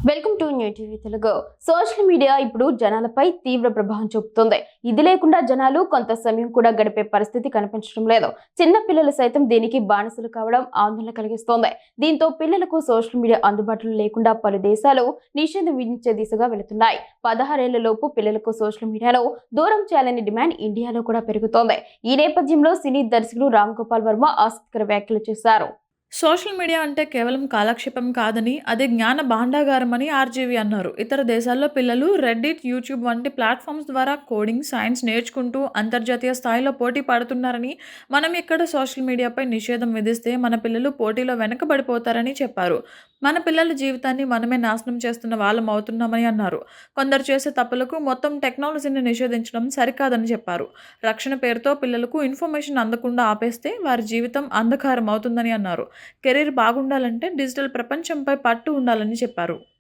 Welcome to new TV Telugu. Social media ఇప్పుడు జనాలపై తీవ్ర ప్రభావం చూపుతుంది. ఇది లేకుండా జనాలు కొంత సమయం కూడా గడిపే పరిస్థితి కనిపించడం లేదు. చిన్న పిల్లలు సైతం దీనికి బానిసలు కావడం ఆందోళన కలిగిస్తోంది. దీంతో పిల్లలకు సోషల్ మీడియా అందుబాటులో లేకుండా పలు దేశాలు నిషేధం విధించే దిశగా వెళుతున్నాయి. 16 ఏళ్ల లోపు పిల్లలకు సోషల్ మీడియాలో దూరం చేయాలనే డిమాండ్ ఇండియాలో కూడా పెరుగుతోంది. ఈ నేపథ్యంలో సినీ దర్శకుడు రామ్ గోపాల్ వర్మ ఆసక్తికర వ్యాఖ్యలు చేశారు. సోషల్ మీడియా అంటే కేవలం కాలక్షేపం కాదని, అది జ్ఞాన భాండాగారం అని ఆర్జీవి అన్నారు. ఇతర దేశాల్లో పిల్లలు రెడ్డిట్, యూట్యూబ్ వంటి ప్లాట్ఫామ్స్ ద్వారా కోడింగ్, సైన్స్ నేర్చుకుంటూ అంతర్జాతీయ స్థాయిలో పోటీ పడుతున్నారని, మనం ఇక్కడ సోషల్ మీడియాపై నిషేధం విధిస్తే మన పిల్లలు పోటీలో వెనకబడిపోతారని చెప్పారు. మన పిల్లల జీవితాన్ని మనమే నాశనం చేస్తున్న వాళ్ళం అవుతున్నామని అన్నారు. కొందరు చేసే తప్పులకు మొత్తం టెక్నాలజీని నిషేధించడం సరికాదని చెప్పారు. రక్షణ పేరుతో పిల్లలకు ఇన్ఫర్మేషన్ అందకుండా ఆపేస్తే వారి జీవితం అంధకారం అవుతుందని అన్నారు. కెరీర్ బాగుండాలంటే డిజిటల్ ప్రపంచంపై పట్టు ఉండాలని చెప్పారు.